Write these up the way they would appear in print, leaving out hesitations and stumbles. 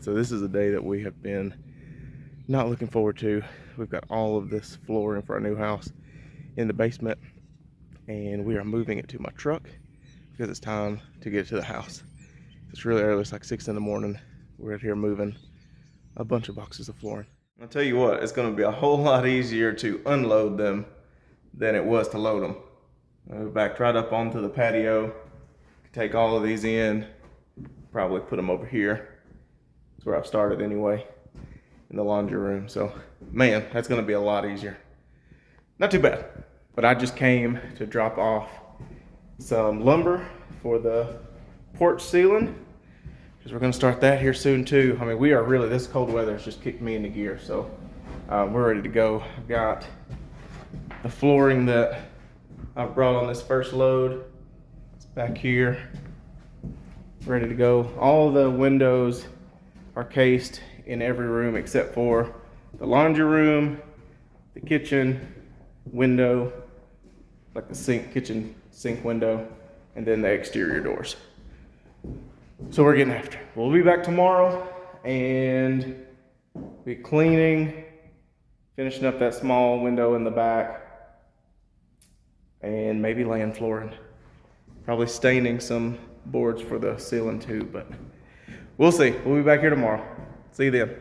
So this is a day that we have been not looking forward to. We've got all of this flooring for our new house in the basement, and we are moving it to my truck because it's time to get it to the house. It's really early, it's like 6 in the morning. We're out here moving a bunch of boxes of flooring. I'll tell you what, it's gonna be a whole lot easier to unload them than it was to load them. We backed right up onto the patio, take all of these in, probably put them over here. That's where I've started anyway, in the laundry room. So, man, that's gonna be a lot easier. Not too bad, but I just came to drop off some lumber for the porch ceiling, because we're gonna start that here soon too. I mean, we are really, this cold weather has just kicked me into gear, so we're ready to go. I've got the flooring that I've brought on this first load. It's back here, ready to go. All the windows are cased in every room except for the laundry room, the kitchen window, like the kitchen sink window, and then the exterior doors. So we're getting after it. We'll be back tomorrow and be cleaning, finishing up that small window in the back, and maybe laying flooring. Probably staining some boards for the ceiling too, but we'll see. We'll be back here tomorrow. See you then.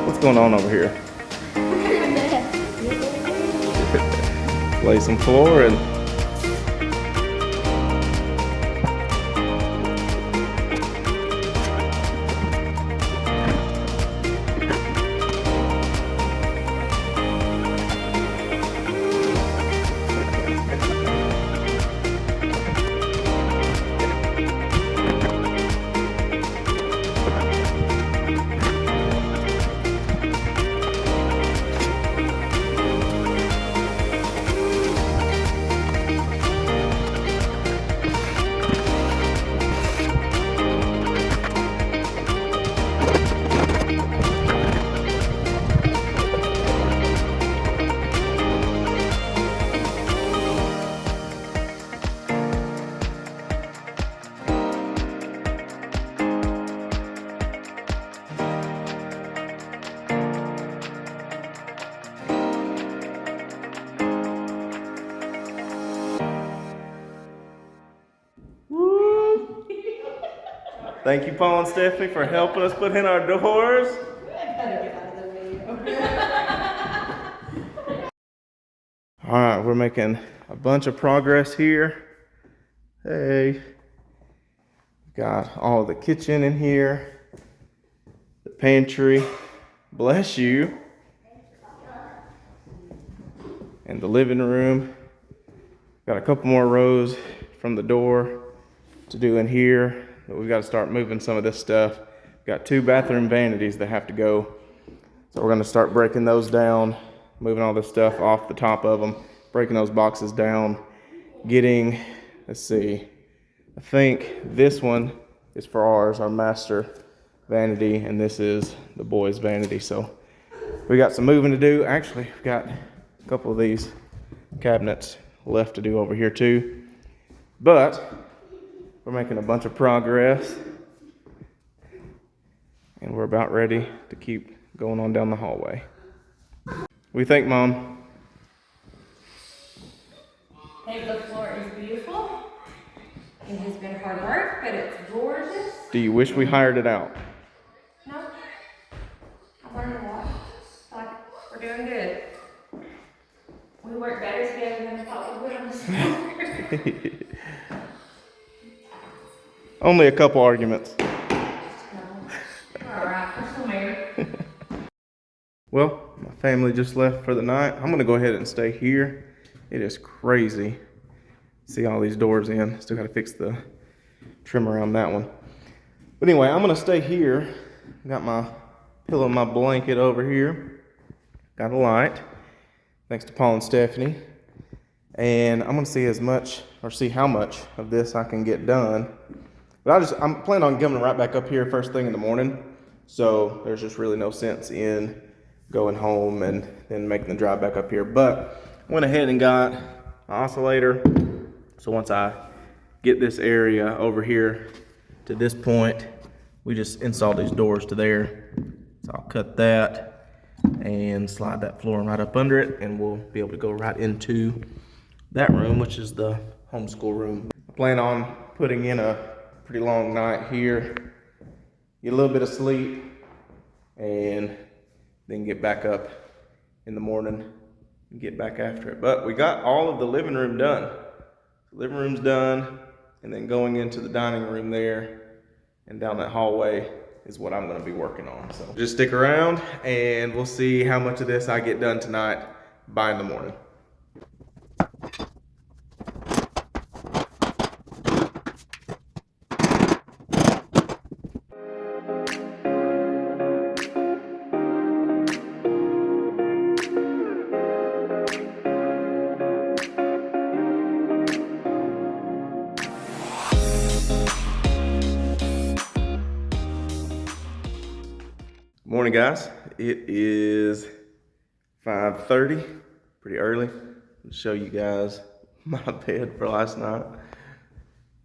What's going on over here? Lay some flooring. Thank you, Paul and Stephanie, for helping us put in our doors. All right, we're making a bunch of progress here. Hey, got all the kitchen in here, the pantry, bless you, and the living room. Got a couple more rows from the door to do in here. But we've got to start moving some of this stuff. Got 2 bathroom vanities that have to go. So we're going to start breaking those down, moving all this stuff off the top of them, breaking those boxes down, getting, let's see, I think this one is for ours, our master vanity, and this is the boys' vanity. So we got some moving to do. Actually, we've got a couple of these cabinets left to do over here too. But we're making a bunch of progress, and we're about ready to keep going on down the hallway. What do you think, Mom? I think the floor is beautiful. It has been hard work, but it's gorgeous. Do you wish we hired it out? No. We work better together than a pot of wood on the floor. Only a couple arguments. No. We're alright, we're still married. Well, my family just left for the night. I'm gonna go ahead and stay here. It is crazy. See all these doors in. Still gotta fix the trim around that one. But anyway, I'm gonna stay here. Got my pillow, my blanket over here. Got a light, thanks to Paul and Stephanie. And I'm gonna see how much of this I can get done. But I'm planning on coming right back up here first thing in the morning. So there's just really no sense in going home and then making the drive back up here. But went ahead and got my oscillator. So once I get this area over here to this point, we just install these doors to there. So I'll cut that and slide that flooring right up under it, and we'll be able to go right into that room, which is the homeschool room. I plan on putting in a pretty long night here, get a little bit of sleep, and then get back up in the morning and get back after it. But we got all of the living room done. The living room's done, and then going into the dining room there and down that hallway is what I'm gonna be working on. So just stick around and we'll see how much of this I get done tonight by in the morning. Morning, guys. It is 5:30, pretty early. I'll show you guys my bed for last night.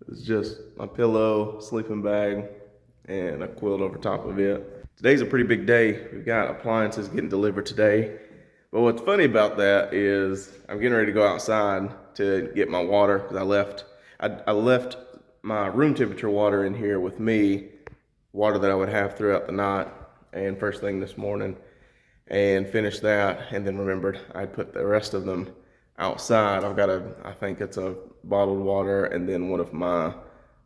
It's just my pillow, sleeping bag, and a quilt over top of it. Today's a pretty big day. We've got appliances getting delivered today. But what's funny about that is I'm getting ready to go outside to get my water because I left my room temperature water in here with me, water that I would have throughout the night and first thing this morning, and finished that, and then remembered I'd put the rest of them outside. I think it's a bottled water and then one of my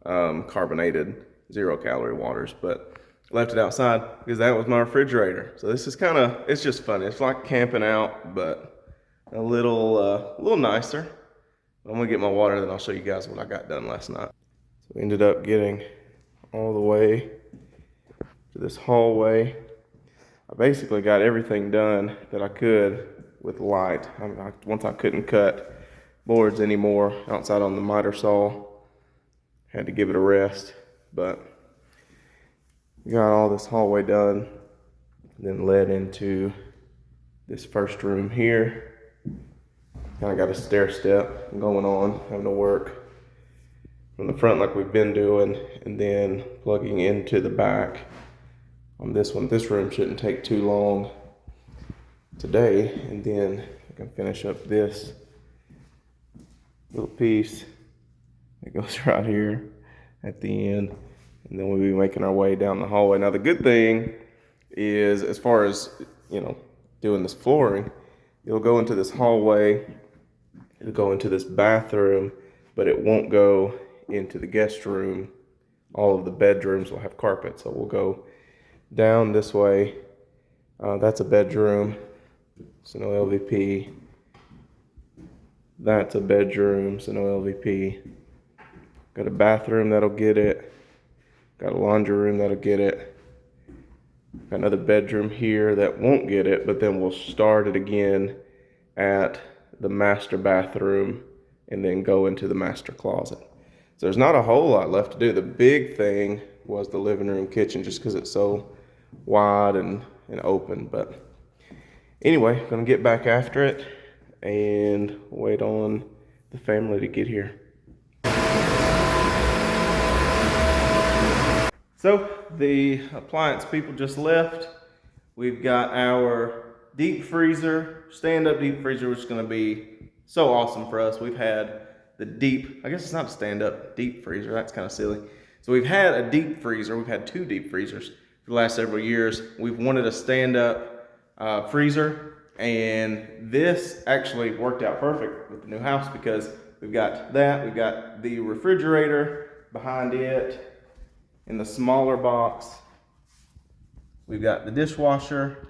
carbonated 0-calorie waters, but left it outside because that was my refrigerator. So this is it's just funny. It's like camping out, but a little nicer. I'm gonna get my water, then I'll show you guys what I got done last night. So we ended up getting all the way to this hallway. I basically got everything done that I could with light. Once I couldn't cut boards anymore outside on the miter saw, had to give it a rest, but got all this hallway done, then led into this first room here. Kind of got a stair step going on, having to work from the front like we've been doing, and then plugging into the back on this one. This room shouldn't take too long today, and then I can finish up this little piece that goes right here at the end, and then we'll be making our way down the hallway. Now the good thing is, as far as doing this flooring, it'll go into this hallway, it'll go into this bathroom, but it won't go into the guest room. All of the bedrooms will have carpet, so we'll go down this way. That's a bedroom, so no LVP. That's a bedroom, so no LVP. Got a bathroom that'll get it. Got a laundry room that'll get it. Got another bedroom here that won't get it, but then we'll start it again at the master bathroom and then go into the master closet. So there's not a whole lot left to do. The big thing was the living room kitchen, just because it's so wide and open. But anyway, gonna get back after it and wait on the family to get here. So the appliance people just left. We've got our deep freezer, stand-up deep freezer, which is gonna be so awesome for us. We've had I guess it's not a stand-up deep freezer, that's kind of silly. So we've had a deep freezer, we've had 2 deep freezers for the last several years. We've wanted a stand-up freezer, And this actually worked out perfect with the new house because we've got the refrigerator behind it in the smaller box. We've got the dishwasher,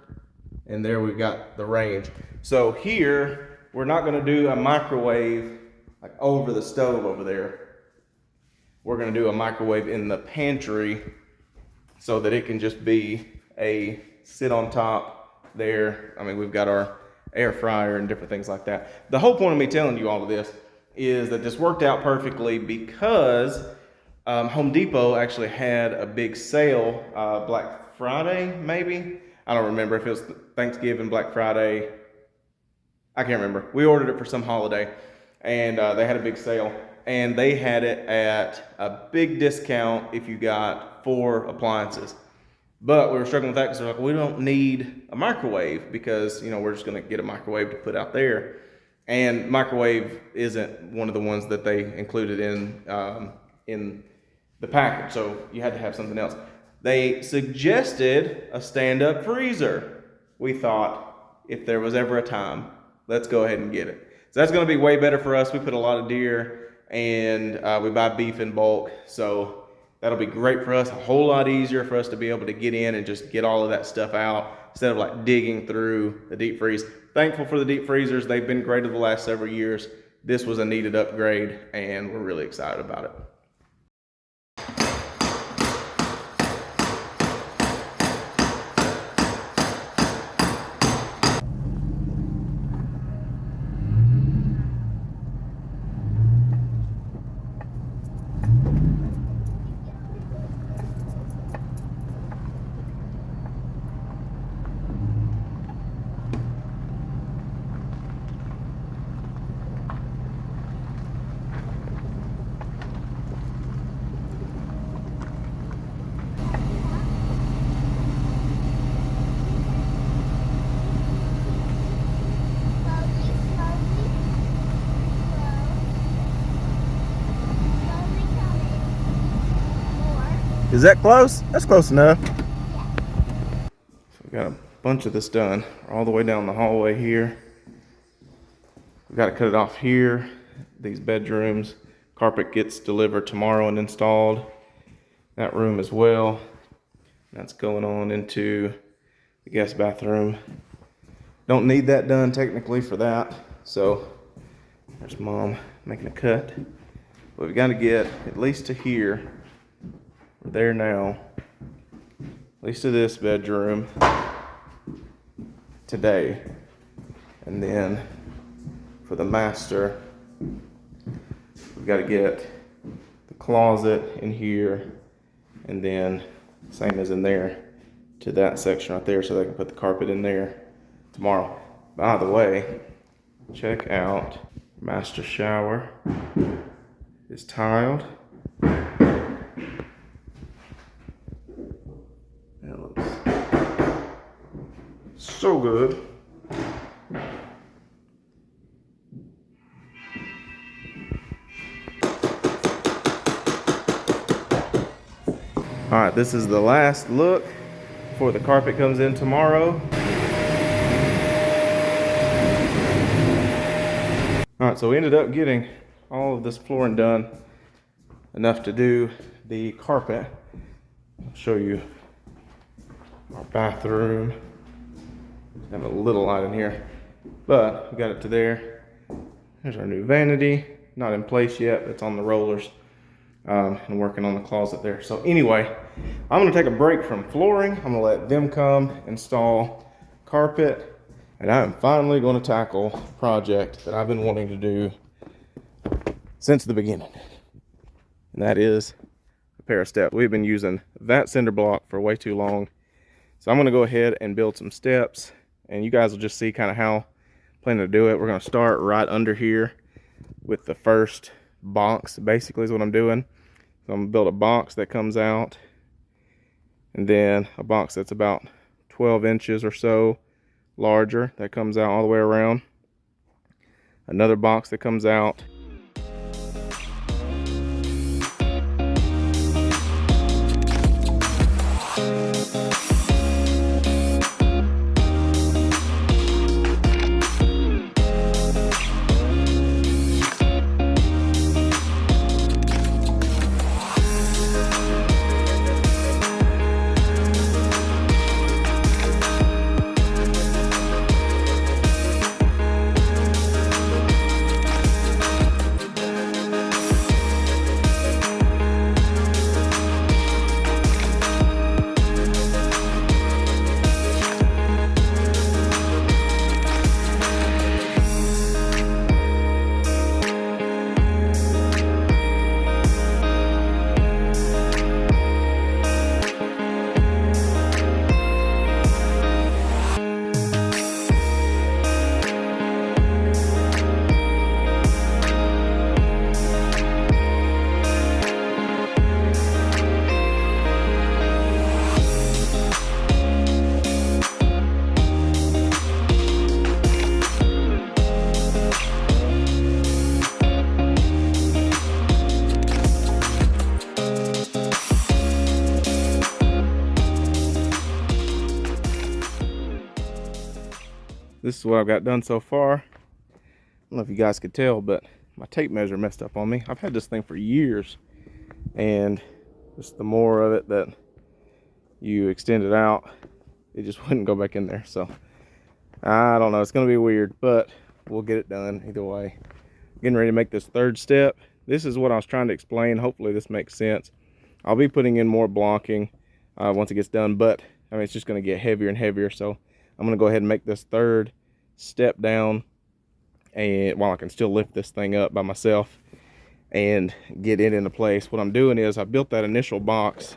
and there we've got the range. So here, we're not gonna do a microwave like over the stove over there. We're gonna do a microwave in the pantry so that it can just be a sit on top there. I mean, we've got our air fryer and different things like that. The whole point of me telling you all of this is that this worked out perfectly because Home Depot actually had a big sale, Black Friday, maybe? I don't remember if it was Thanksgiving, Black Friday. I can't remember. We ordered it for some holiday, and they had a big sale, and they had it at a big discount if you got 4 appliances. But we were struggling with that because we're like, we don't need a microwave because, you know, we're just going to get a microwave to put out there. And microwave isn't one of the ones that they included in the package, so you had to have something else. They suggested a stand-up freezer. We thought, if there was ever a time, let's go ahead and get it. So that's going to be way better for us. We put a lot of deer, and we buy beef in bulk, so that'll be great for us. A whole lot easier for us to be able to get in and just get all of that stuff out instead of like digging through the deep freeze. Thankful for the deep freezers. They've been great over the last several years. This was a needed upgrade, and we're really excited about it. Is that close? That's close enough. So we got a bunch of this done all the way down the hallway here. We got to cut it off here. These bedrooms. Carpet gets delivered tomorrow and installed. That room as well. That's going on into the guest bathroom. Don't need that done technically for that. So there's Mom making a cut. But we've got to get at least to here. We're there now. At least to this bedroom today. And then for the master, we've got to get the closet in here, and then same as in there to that section right there so they can put the carpet in there tomorrow. By the way, check out master shower. It's tiled. That looks so good. All right, this is the last look before the carpet comes in tomorrow. All right, so we ended up getting all of this flooring done, enough to do the carpet. I'll show you our bathroom. Have a little light in here, but we got it to there. There's our new vanity, not in place yet, but it's on the rollers. And working on the closet there. So anyway, I'm gonna take a break from flooring. I'm gonna let them come install carpet, and I am finally gonna tackle a project that I've been wanting to do since the beginning. And that is a pair of steps. We've been using that cinder block for way too long. So I'm gonna go ahead and build some steps, and you guys will just see kind of how I'm planning to do it. We're gonna start right under here with the first box, basically is what I'm doing. So I'm gonna build a box that comes out, and then a box that's about 12 inches or so larger that comes out all the way around. Another box that comes out. this is what I've got done so far. I don't know if you guys could tell, but my tape measure messed up on me. I've had this thing for years, and just the more of it that you extend it out, it just wouldn't go back in there. So I don't know, it's gonna be weird, but we'll get it done either way. Getting ready to make this third step. This is what I was trying to explain. Hopefully this makes sense. I'll be putting in more blocking once it gets done, but I mean, it's just going to get heavier and heavier. So I'm going to go ahead and make this third step down, and while I can still lift this thing up by myself and get it into place. What I'm doing is I built that initial box,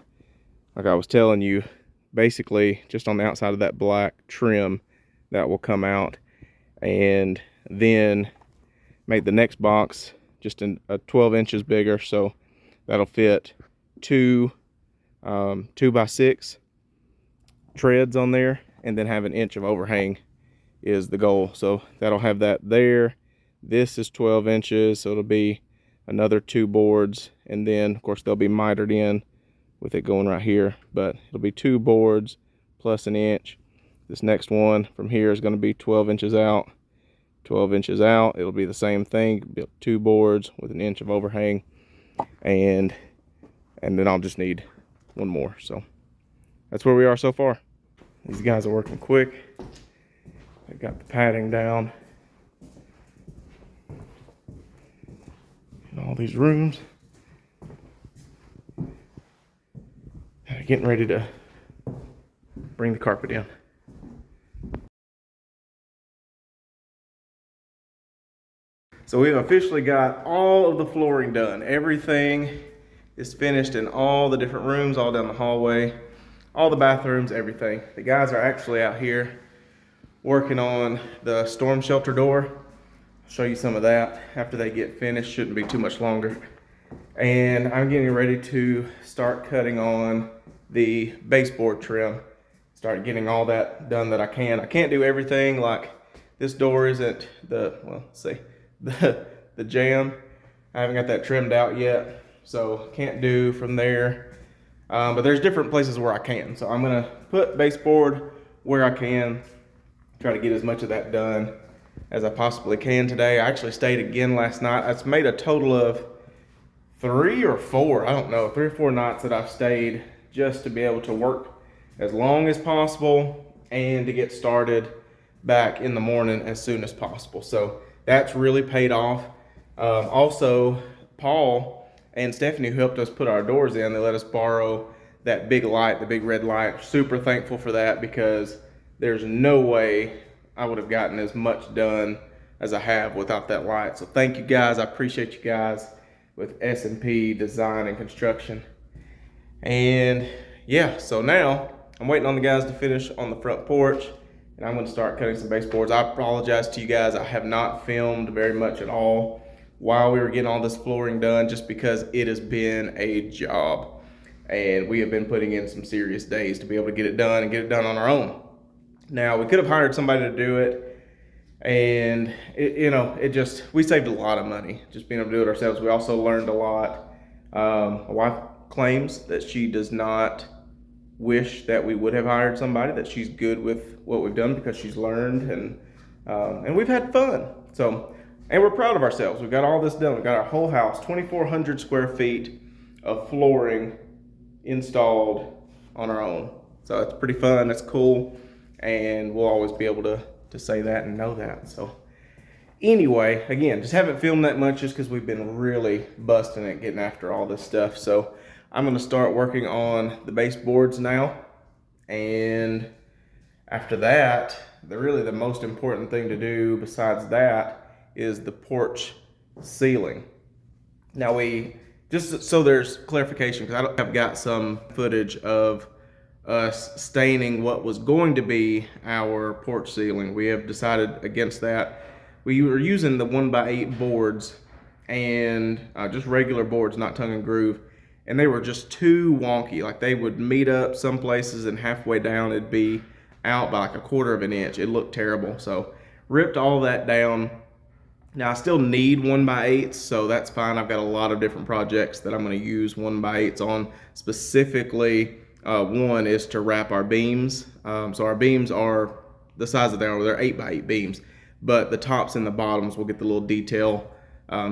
like I was telling you, basically just on the outside of that black trim that will come out, and then make the next box just a 12 inches bigger, so that'll fit two 2x6 treads on there, and then have an inch of overhang is the goal. So that'll have that there. This is 12 inches, so it'll be another 2 boards, and then of course they'll be mitered in with it going right here, but it'll be 2 boards plus an inch. This next one from here is going to be 12 inches out. 12 inches out, it'll be the same thing, built 2 boards with an inch of overhang, and then I'll just need one more. So that's where we are so far. These guys are working quick. They got the padding down in all these rooms. They're getting ready to bring the carpet in. So we've officially got all of the flooring done. Everything is finished in all the different rooms, all down the hallway, all the bathrooms, everything. The guys are actually out here working on the storm shelter door. I'll show you some of that after they get finished. Shouldn't be too much longer. And I'm getting ready to start cutting on the baseboard trim. Start getting all that done that I can. I can't do everything, like this door isn't the, well, let's see, the jamb. I haven't got that trimmed out yet, so can't do from there. But there's different places where I can. So I'm gonna put baseboard where I can, try to get as much of that done as I possibly can today. I actually stayed again last night. It's made a total of 3 or 4, I don't know, 3 or 4 nights that I've stayed just to be able to work as long as possible and to get started back in the morning as soon as possible. So that's really paid off. Also, Paul and Stephanie, who helped us put our doors in, they let us borrow that big light, the big red light. Super thankful for that, because there's no way I would have gotten as much done as I have without that light. So thank you guys. I appreciate you guys with S&P Design and Construction. And yeah, so now I'm waiting on the guys to finish on the front porch, and I'm going to start cutting some baseboards. I apologize to you guys. I have not filmed very much at all while we were getting all this flooring done, just because it has been a job. And we have been putting in some serious days to be able to get it done and get it done on our own. Now, we could have hired somebody to do it, and we saved a lot of money just being able to do it ourselves. We also learned a lot. My wife claims that she does not wish that we would have hired somebody, that she's good with what we've done because she's learned, and we've had fun. So, and we're proud of ourselves. We've got all this done. We've got our whole house, 2,400 square feet of flooring installed on our own. So it's pretty fun, it's cool, and we'll always be able to say that and know that. So anyway, again, just haven't filmed that much just because we've been really busting it getting after all this stuff. So I'm going to start working on the baseboards now, and after that, the most important thing to do besides that is the porch ceiling. Now just so there's clarification, because I've got some footage of us staining what was going to be our porch ceiling. We have decided against that. We were using the 1x8 boards, and just regular boards, not tongue and groove, and they were just too wonky. Like, they would meet up some places, and halfway down it'd be out by like 1/4 of an inch. It looked terrible, so ripped all that down. Now I still need 1x8s, so that's fine. I've got a lot of different projects that I'm going to use 1x8s on. Specifically, one is to wrap our beams. So our beams are the size that they are. They're 8x8 beams, but the tops and the bottoms will get the little detail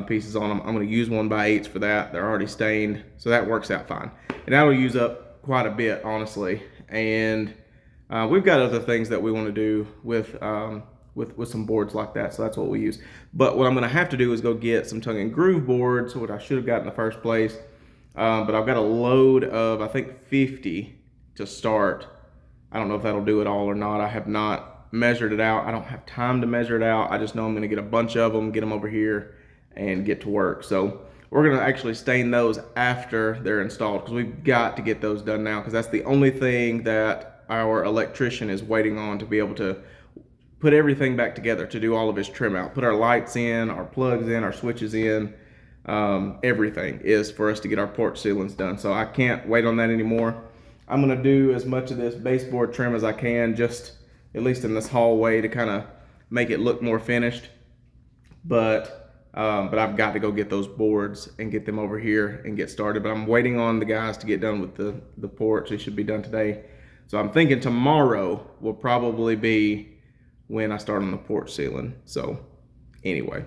pieces on them. I'm going to use 1x8s for that. They're already stained, so that works out fine. And that'll use up quite a bit, honestly. And we've got other things that we want to do with some boards like that, so that's what we use. But what I'm going to have to do is go get some tongue and groove boards, which I should have got in the first place. But I've got a load of, I think, 50 to start. I don't know if that'll do it all or not. I have not measured it out. I don't have time to measure it out. I just know I'm going to get a bunch of them, get them over here, and get to work. So we're going to actually stain those after they're installed, because we've got to get those done now, because that's the only thing that our electrician is waiting on to be able to put everything back together, to do all of his trim out, put our lights in, our plugs in, our switches in. Everything is for us to get our porch ceilings done. So I can't wait on that anymore. I'm going to do as much of this baseboard trim as I can, just at least in this hallway, to kind of make it look more finished. But I've got to go get those boards and get them over here and get started. But I'm waiting on the guys to get done with the porch. They should be done today. So I'm thinking tomorrow will probably be when I start on the porch ceiling. So anyway.